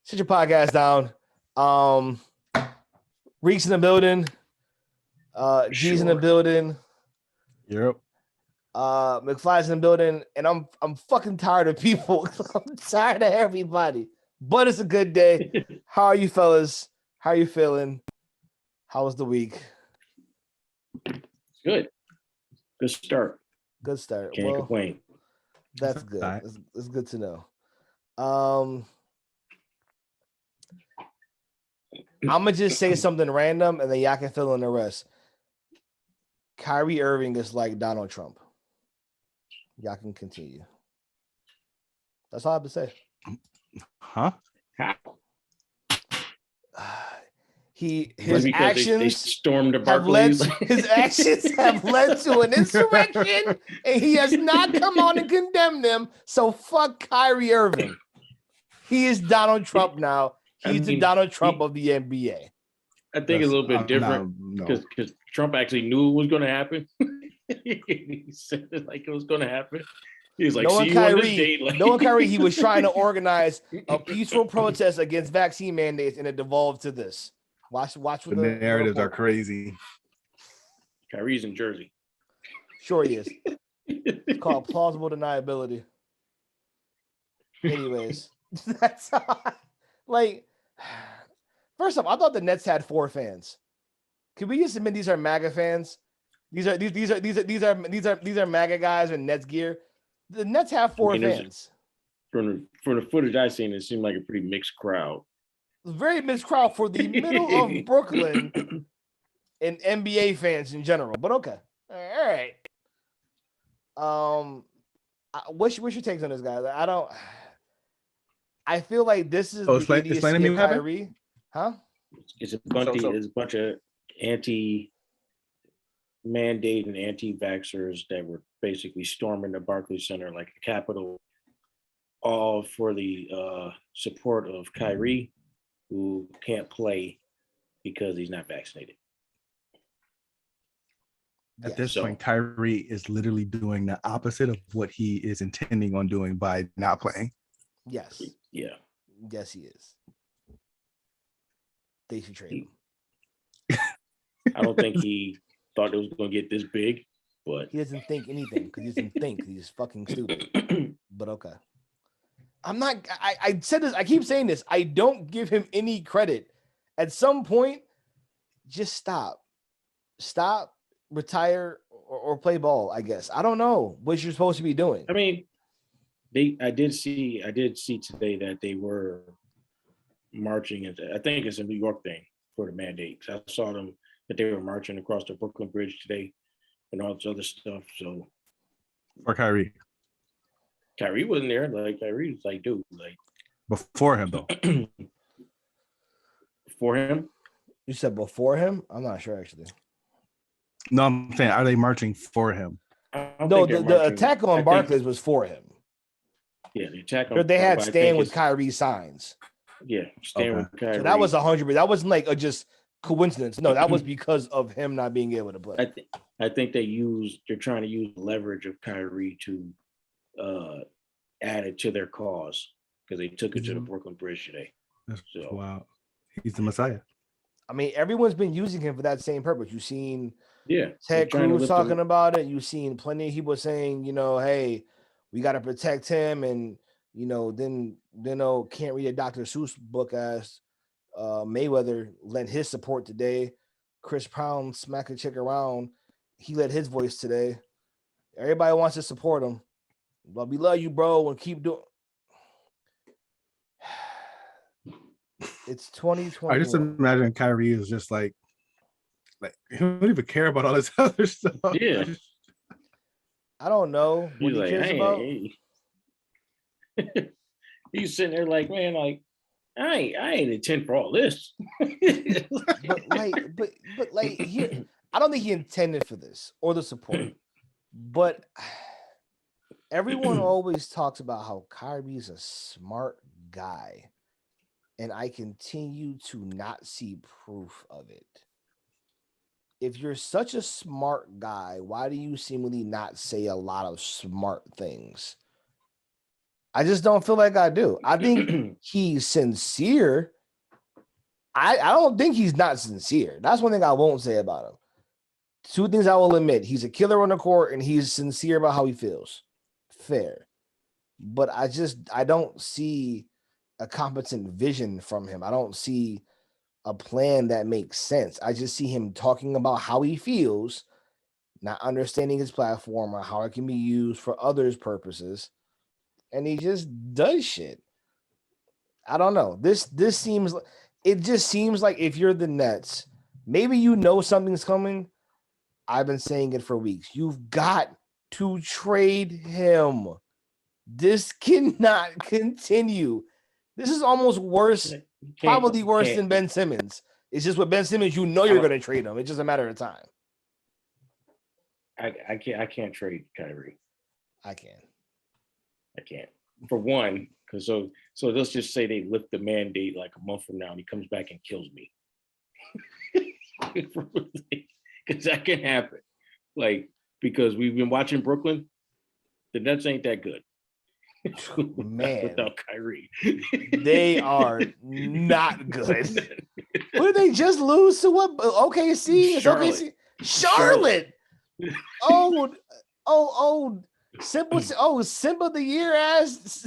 Sit your podcast down. Reeks in the building. G's in the building. Yep. McFly's in the building, and I'm fucking tired of people. I'm tired of everybody. But it's a good day. How are you, fellas? How are you feeling? How was the week? Good. Good start. Good start. Can't complain. That's good. Right. It's good to know. I'm gonna just say something random, and then y'all can fill in the rest. Kyrie Irving is like Donald Trump. Y'all can continue. That's all I have to say. Huh? How? His They actions stormed the have led Barclays. his actions have led to an insurrection, and he has not come on and condemned them. So fuck Kyrie Irving. He is Donald Trump now. He's the Donald Trump of the NBA. I think it's a little bit different No. because Trump actually knew it was going to happen. He said it like it was going to happen. He was like, No one "See you on this Kyrie. date." Like, No one Kyrie. He was trying to organize a peaceful protest against vaccine mandates, and it devolved to this. Watch. The narratives are crazy. Kyrie's in Jersey. Sure, he is. It's called plausible deniability. Anyways, that's like. First off, I thought the Nets had 4 fans. Can we just admit these are MAGA fans? These are MAGA guys in Nets gear. The Nets have 4 fans. From the footage I've seen, it seemed like a pretty mixed crowd. Very mixed crowd for the middle of Brooklyn and NBA fans in general. But okay, all right. What's your takes on this, guys? I feel like this is explain to me what happened. Kyrie, huh? It's a bunch of anti-mandate and anti-vaxxers that were basically storming the Barclays Center like a Capitol, all for the support of Kyrie, who can't play because he's not vaccinated. At this point, Kyrie is literally doing the opposite of what he is intending on doing by not playing. Yes. Yeah. Yes, he is. They should trade him. I don't think he thought it was going to get this big, but he doesn't think anything because he doesn't think he's fucking stupid. But okay. I said this, I keep saying this. I don't give him any credit. At some point, just stop. Stop, retire, or play ball, I guess. I don't know what you're supposed to be doing. I mean, I did see today that they were marching. I think it's a New York thing for the mandate. I saw them that they were marching across the Brooklyn Bridge today and all this other stuff. So for Kyrie wasn't there. Like Kyrie was like, dude, like before him though. Before him? You said before him? I'm not sure actually. No, I'm saying, are they marching for him? No, the attack on Barclays was for him. Yeah, the attack on. They had stand with Kyrie signs. Yeah, stand with Kyrie. So that was 100%. That wasn't like a just coincidence. No, that was because of him not being able to play. I think they're trying to use leverage of Kyrie to add it to their cause because they took it to the Brooklyn Bridge today. Wow, he's the Messiah. I mean, everyone's been using him for that same purpose. You've seen Ted Cruz Cruz talking about it. You've seen plenty of people saying, hey, we got to protect him. And, then can't read a Dr. Seuss book as Mayweather lent his support today. Chris Brown smacked a chick around. He led his voice today. Everybody wants to support him. Well, we love you, bro, and keep doing. It's 2020. I just imagine Kyrie is just like he don't even care about all this other stuff. Yeah. I don't know what he cares about. He's sitting there like, man, like I ain't intent for all this. but here, I don't think he intended for this or the support. But everyone always talks about how Kyrie's a smart guy. And I continue to not see proof of it. If you're such a smart guy, why do you seemingly not say a lot of smart things? I just don't feel like I do. I think he's sincere. I don't think he's not sincere. That's one thing I won't say about him. Two things I will admit. He's a killer on the court and he's sincere about how he feels. Fair. But I don't see a competent vision from him. I don't see a plan that makes sense. I just see him talking about how he feels, not understanding his platform or how it can be used for others' purposes. And he just does shit. I don't know. This seems it just seems like if you're the Nets, maybe you know something's coming. I've been saying it for weeks. You've got to trade him. This cannot continue. This is almost worse, probably worse than Ben Simmons. It's just with Ben Simmons, you know you're going to trade him. It's just a matter of time. I can't trade Kyrie. I can. I can't. For one, because so let's just say they lift the mandate like a month from now and he comes back and kills me. Because that can happen. Like, because we've been watching Brooklyn, the Nets ain't that good. Man, without Kyrie. They are not good. What did they just lose to? What? OKC? Charlotte. Charlotte. Oh, Simba the year ass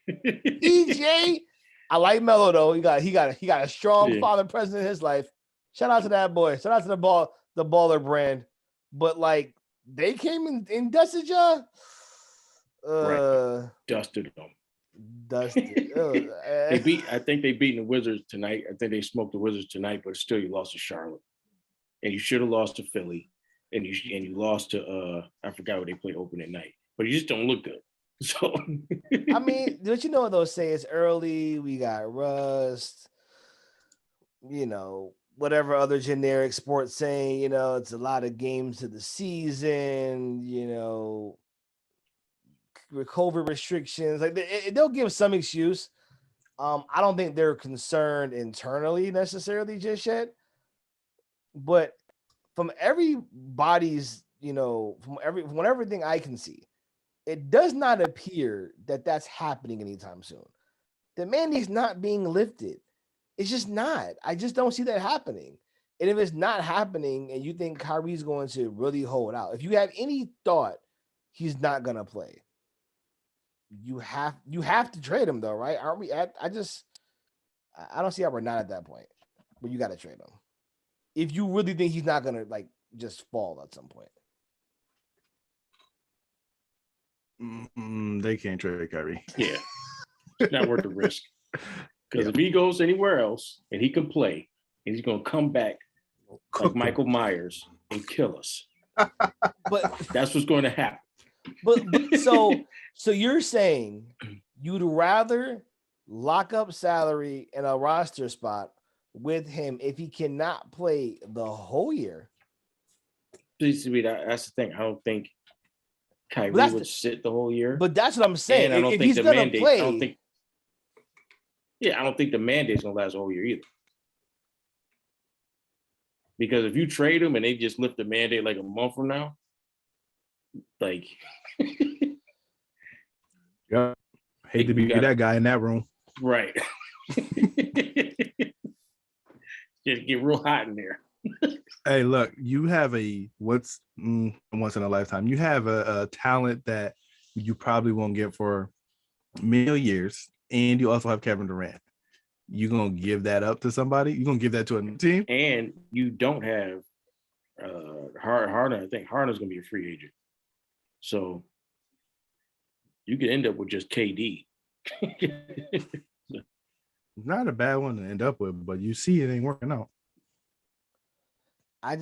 EJ. I like Melo though. He got a strong father present in his life. Shout out to that boy. Shout out to the baller brand. But like they came in dusted ya. Right. Dusted them. Dusted. I think they beat the Wizards tonight. I think they smoked the Wizards tonight, but still you lost to Charlotte. And you should have lost to Philly. And you lost to I forgot what they played opening night. But you just don't look good. So I mean, don't you know what those say? It's early, we got rust, whatever other generic sports saying, it's a lot of games to the season, with COVID restrictions. Like they'll give some excuse. I don't think they're concerned internally necessarily just yet. But from everybody's, from everything I can see, it does not appear that that's happening anytime soon. The mandate's not being lifted. It's just not. I just don't see that happening. And if it's not happening and you think Kyrie's going to really hold out, if you have any thought he's not going to play, you have to trade him though, right? Aren't we at, I don't see how we're not at that point, but you got to trade him. If you really think he's not going to like just fall at some point. They can't trade Kyrie. Yeah. It's not worth the risk. Because if he goes anywhere else and he can play, and he's going to come back like Michael Myers and kill us. But that's what's going to happen. But so you're saying you'd rather lock up salary and a roster spot with him if he cannot play the whole year? That's the thing. I don't think Kyrie would sit the whole year. But that's what I'm saying. And I don't think the mandate. I don't think the mandate's gonna last the whole year either. Because if you trade him and they just lift the mandate like a month from now, like, yeah, hate to be that guy in that room, right? Just get real hot in there. Hey, look, you have once in a lifetime. You have a talent that you probably won't get for many years, and you also have Kevin Durant. You gonna give that up to somebody? You gonna give that to a new team? And you don't have Harden. I think Harden's gonna be a free agent, so you could end up with just KD. Not a bad one to end up with, but you see it ain't working out. I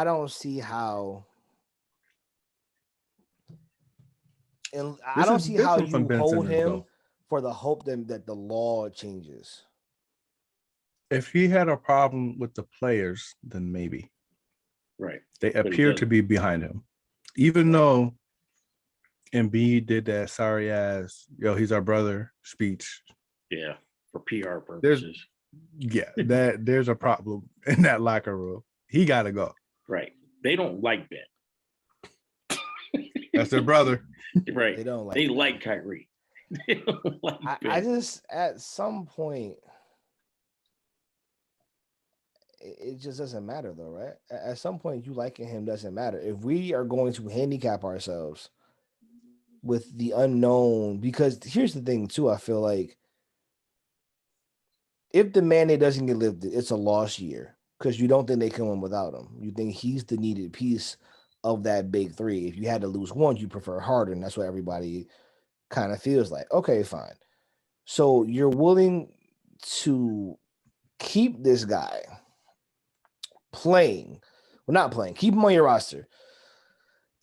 don't see how. And I don't see how you hold him for the hope that the law changes. If he had a problem with the players, then maybe. Right. They appear to be behind him. Even though Embiid did that sorry ass, he's our brother speech. Yeah, for PR purposes. There's a problem in that locker room. He got to go. Right. They don't like Ben. That's their brother. Right. They don't like. They like Kyrie. They don't like I Ben. just at some point it just doesn't matter though, right? At some point you liking him doesn't matter. If we are going to handicap ourselves with the unknown, because here's the thing too, I feel like if the mandate doesn't get lifted, it's a lost year because you don't think they can win without him. You think he's the needed piece of that big three. If you had to lose one, you prefer Harden. That's what everybody kind of feels like. Okay, fine. So you're willing to keep this guy playing, well, not playing, keep him on your roster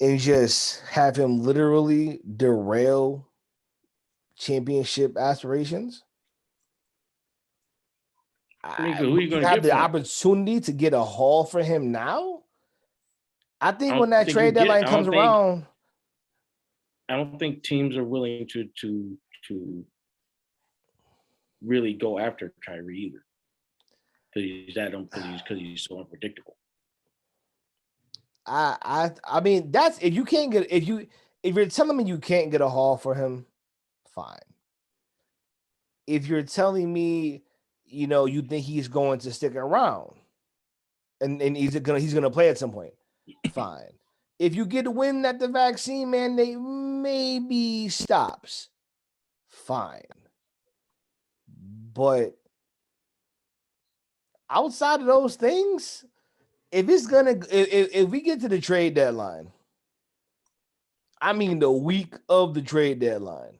and just have him literally derail championship aspirations. I mean, who are you going You to have get the for him? opportunity to get a haul for him now. I think I when don't that think trade you get- deadline I comes don't think- around, I don't think teams are willing to really go after Kyrie either, because he's so unpredictable. I mean that's if you can't get if you're telling me you can't get a haul for him, fine. If you're telling me, you think he's going to stick around and he's gonna play at some point, fine. If you get a win that the vaccine mandate maybe stops, fine. But outside of those things, if we get to the trade deadline, I mean the week of the trade deadline,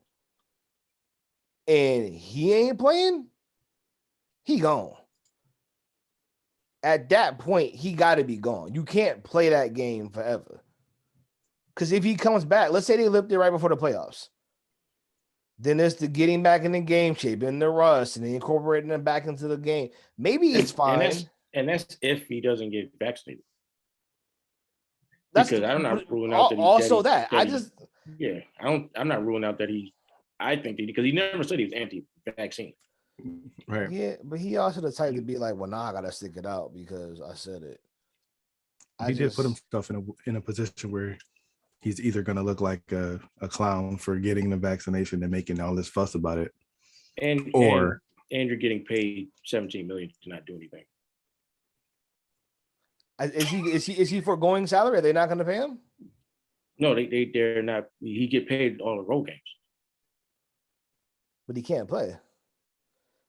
and he ain't playing, he gone. At that point, he got to be gone. You can't play that game forever. Because if he comes back, let's say they lift it right before the playoffs, then it's the getting back in the game shape and the rust and then incorporating them back into the game. Maybe it's fine. And that's if he doesn't get vaccinated. That's Because I'm not ruling out that he also that that. he, I'm not ruling out that he. I think that because he never said he was anti-vaccine. Right. Yeah, but he also the type to be like, well, nah, I gotta stick it out because I said it. He did put himself in a position where he's either going to look like a clown for getting the vaccination and making all this fuss about it, and you're getting paid $17 million to not do anything. Is he foregoing salary? Are they not going to pay him? No, they're not. He get paid all the road games, but he can't play.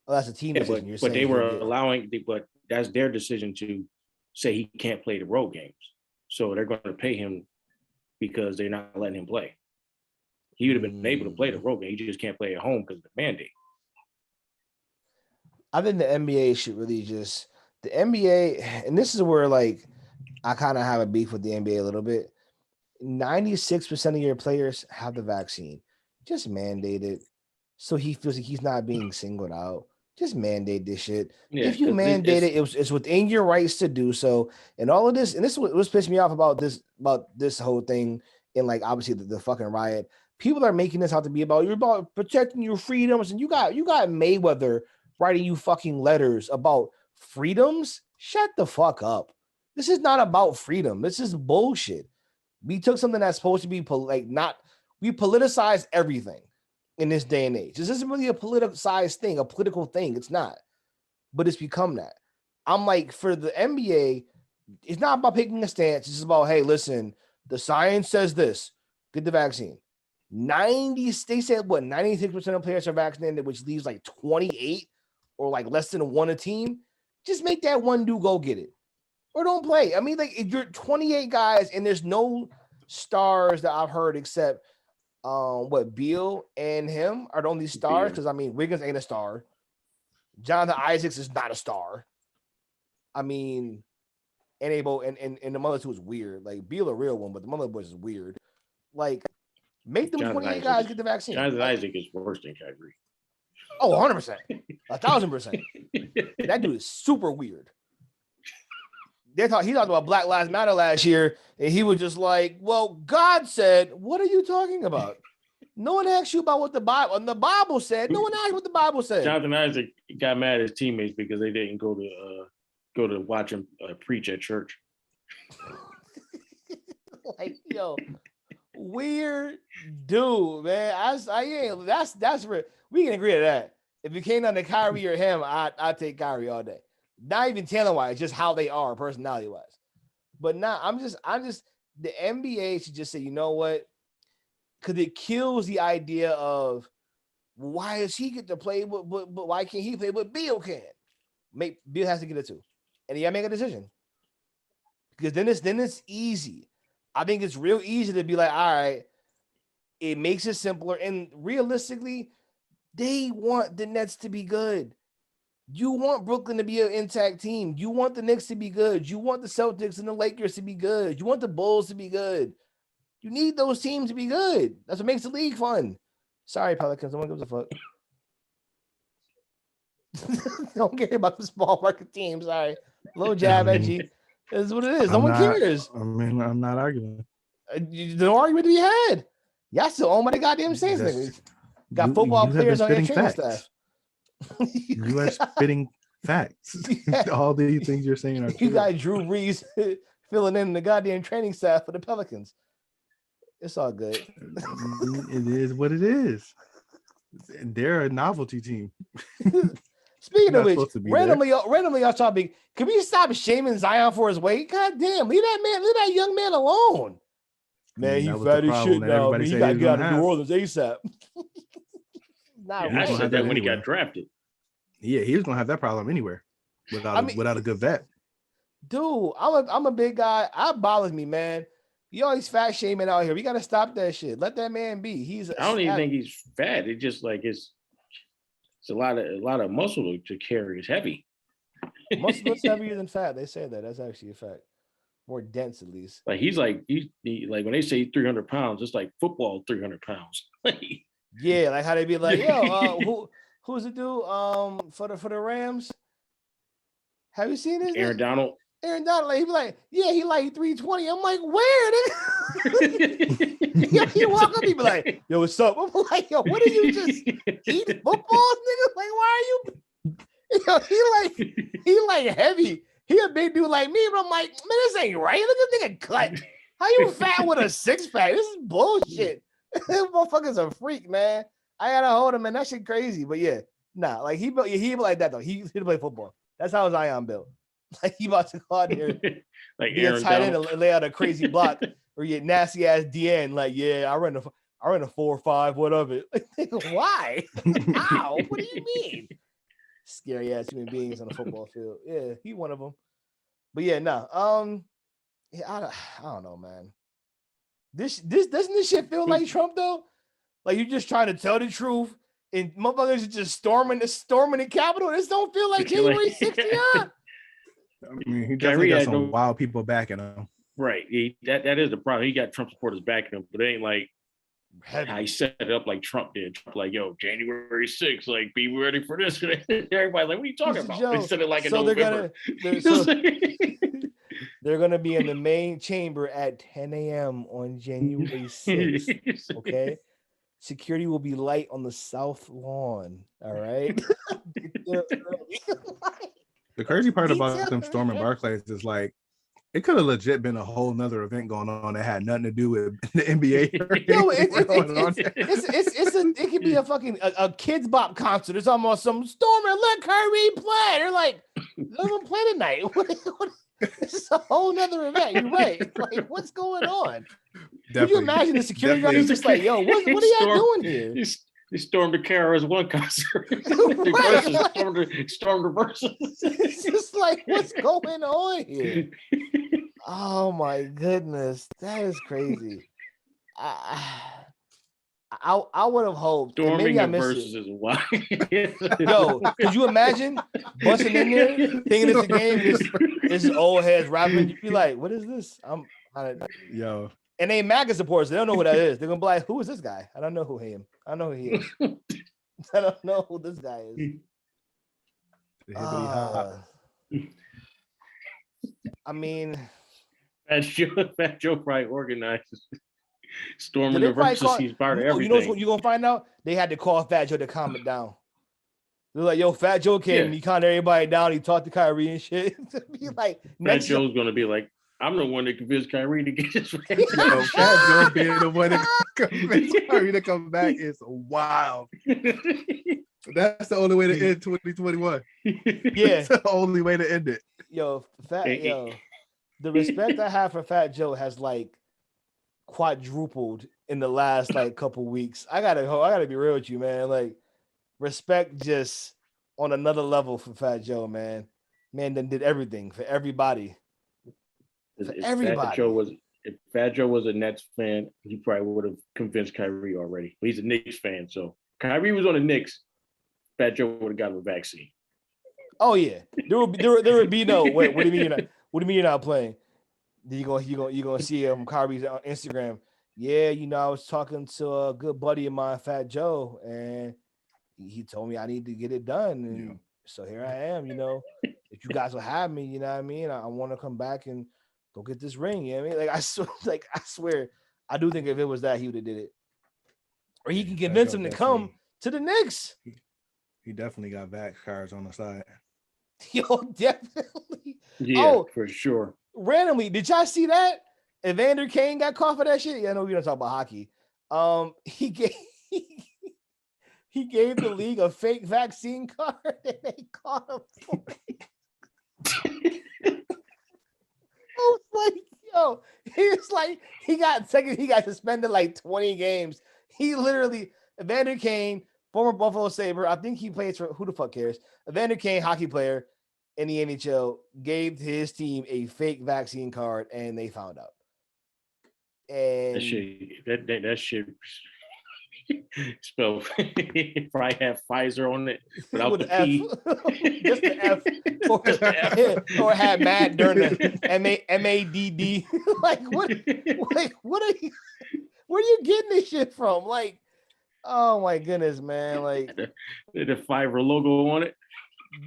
Oh, that's a team decision. But they were but that's their decision to say he can't play the road games. So they're going to pay him because they're not letting him play. He would have been able to play the road game. He just can't play at home because of the mandate. I think the NBA should really the NBA, and this is where like I kind of have a beef with the NBA a little bit. 96% of your players have the vaccine. Just mandate it so he feels like he's not being singled out. Just mandate this shit. Yeah, if you mandate it's within your rights to do so. And all of this, and this was pissing me off about this whole thing, and like obviously the fucking riot. People are making this out to be about you're about protecting your freedoms, and you got Mayweather writing you fucking letters about freedoms. Shut the fuck up. This is not about freedom. This is bullshit. We took something that's supposed to be we politicized everything in this day and age. This isn't really a politicized thing, a political thing. It's not, but it's become that. I'm like, for the NBA, it's not about picking a stance. It's about, hey, listen, the science says this. Get the vaccine. They said what? 96% of players are vaccinated, which leaves like 28 or like less than one a team. Just make that one dude go get it. Or don't play. I mean, like, if you're 28 guys and there's no stars that I've heard except Beal and him are the only stars, because I mean Wiggins ain't a star. Jonathan Isaacs is not a star. I mean, and the mother two is weird. Like Beal a real one, but the mother boys is weird. Like, make them Jonathan 28 guys get the vaccine. Jonathan Isaac is worse than Kyrie. Oh, 100%. 1,000%. That dude is super weird. He talked about Black Lives Matter last year, and he was just like, well, God said, what are you talking about? No one asked you about what the Bible said. No one asked what the Bible said. Jonathan Isaac got mad at his teammates because they didn't go to watch him preach at church. Like, yo, weird dude, man. I ain't. That's real. We can agree to that. If it came down to Kyrie or him, I take Kyrie all day. Not even talent wise, just how they are, personality wise. But now I'm just the NBA should just say, you know what? Because it kills the idea of why does he get to play, but why can't he play? But Bill can. Bill has to get it too, and he got to make a decision. Because then it's easy. I think it's real easy to be like, all right, it makes it simpler. And realistically, they want the Nets to be good. You want Brooklyn to be an intact team. You want the Knicks to be good. You want the Celtics and the Lakers to be good. You want the Bulls to be good. You need those teams to be good. That's what makes the league fun. Sorry, Pelicans. No one gives a fuck. Don't care about the small market teams. Sorry. Low jab, edgy. This is what it is. No one cares. I mean, I'm not arguing. No argument to be had. Y'all still own by the goddamn Saints niggas. Got football players on your training staff. You are spitting facts. All these things you're saying are true. You got Drew Brees filling in the goddamn training staff for the Pelicans. It's all good. It is what it is. They're a novelty team. Speaking of which, randomly y'all topic. Can we stop shaming Zion for his weight? God damn, leave that young man alone. Man, he fat as shit now. Man, he got to get out of New Orleans ASAP. I said that when he got drafted. Yeah, he was gonna have that problem anywhere without a good vet. Dude, I'm a big guy. That bothers me, man. You always fat shaming out here. We gotta stop that shit. Let that man be. I don't even think he's fat. It's just like it's a lot of muscle to carry. It's heavy. Muscle is heavier than fat. They say that. That's actually a fact. More dense, at least. Like he's like like when they say 300 pounds, it's like football 300 pounds. Yeah, like how they be like, yo, who's the dude for the Rams? Have you seen this? Aaron Donald. Aaron Donald, like, he be like, yeah, he like 320. I'm like, where? He walk up, he be like, yo, what's up? I'm like, yo, what did you just eat footballs, nigga? Like, why are you? Yo, he like heavy. He a big dude like me, but I'm like, man, this ain't right. Look at this nigga cut. How you fat with a six pack? This is bullshit. This motherfucker's a freak, man. I gotta hold him, man. That shit crazy. But yeah, nah, like he be like that though. He play football. That's how Zion built. Like he about to go out there, like be a tight end and lay out a crazy block, or get nasty ass DN. Like, yeah, I run a 4-5. What of it? Like, why? How? What do you mean? Scary ass human beings on the football field. Yeah, he one of them. But yeah, no. Yeah, I don't know, man. This doesn't this shit feel like Trump though? Like you're just trying to tell the truth, and motherfuckers are just storming the Capitol. This don't feel like January 6th. I mean, he definitely got some wild people backing him. Right. That is the problem. He got Trump supporters backing him, but it ain't like how he set it up like Trump did. Trump like, yo, January 6th, like, be ready for this. Everybody's like, what are you talking about? They said it like in November. They're gonna be in the main chamber at 10 a.m. on January 6th. Okay. Security will be light on the south lawn. All right. The crazy part about them storming Barclays is like it could have legit been a whole nother event going on that had nothing to do with the NBA. It could be a fucking a kids bop concert. It's almost some stormer. Let Kyrie play. They're like, let them play tonight. It's a whole nother event. You're right. Like, what's going on? Can you imagine the security guard is just like, yo, what are y'all doing here? He stormed the KRS-One concert. Stormed the verses. It's just like, what's going on here? Oh my goodness, that is crazy. I would have hoped. Storming the verses is why. Yo, could you imagine busting in there, thinking it's a game? This old heads rapping. You'd be like, what is this? Yo. And they MAGA supporters. They don't know who that is. They're gonna be like, who is this guy? I don't know who he is. I know who he is. I don't know who this guy is. I mean, Fat Joe probably organizes storming the verses. He's part of everything. You know what you're gonna find out? They had to call Fat Joe to calm it down. They're like, yo, Fat Joe came and he calmed everybody down. He talked to Kyrie and shit. Be like, Fat Joe's gonna be like, I'm the one that convinced Kyrie to get his Yo, Fat Joe being the one that convinced Kyrie to come back is wild. That's the only way to end 2021. Yeah. That's the only way to end it. Yo, the respect I have for Fat Joe has like quadrupled in the last like couple weeks. I gotta be real with you, man. Like respect just on another level for Fat Joe, man. Man, then did everything for everybody. For everybody. If Fat Joe was a Nets fan, he probably would have convinced Kyrie already. But he's a Knicks fan, so Kyrie was on the Knicks. Fat Joe would have gotten a vaccine. Oh yeah, there would be no. Wait, what do you mean you're not? What do you mean you're not playing? You gonna see Kyrie's on Instagram? Yeah, I was talking to a good buddy of mine, Fat Joe, and he told me I need to get it done, and so here I am. If you guys will have me, you know what I mean. I want to come back and go get this ring. You know what I mean? I swear, I do think if it was that, he would have did it, or he can convince him to come to the Knicks. He definitely got back cards on the side. Yo, definitely. Yeah, for sure. Randomly, did y'all see that? Evander Kane got caught for that shit. Yeah, I know we don't talk about hockey. He gave the league a fake vaccine card and they caught him for it. I was like, yo, he got suspended like 20 games. He literally, Evander Kane, former Buffalo Sabre, I think he plays for, who the fuck cares? Evander Kane, hockey player in the NHL, gave his team a fake vaccine card and they found out. And that shit spelled probably have Pfizer on it without the P. Just the F. Or had Matt during the MADD. Like what are you, where are you getting this shit from? Like, oh my goodness, man. Like the Fiverr logo on it.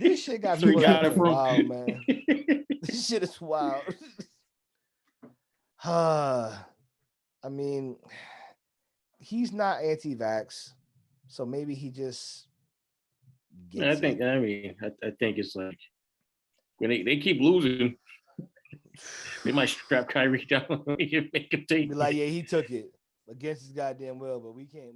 This shit got people wild, man. This shit is wild. I mean, he's not anti-vax, so maybe he just gets I think it's like when they keep losing, they might strap Kyrie down and make him take. Be like, yeah, he took it against his goddamn will, but we ain't playing.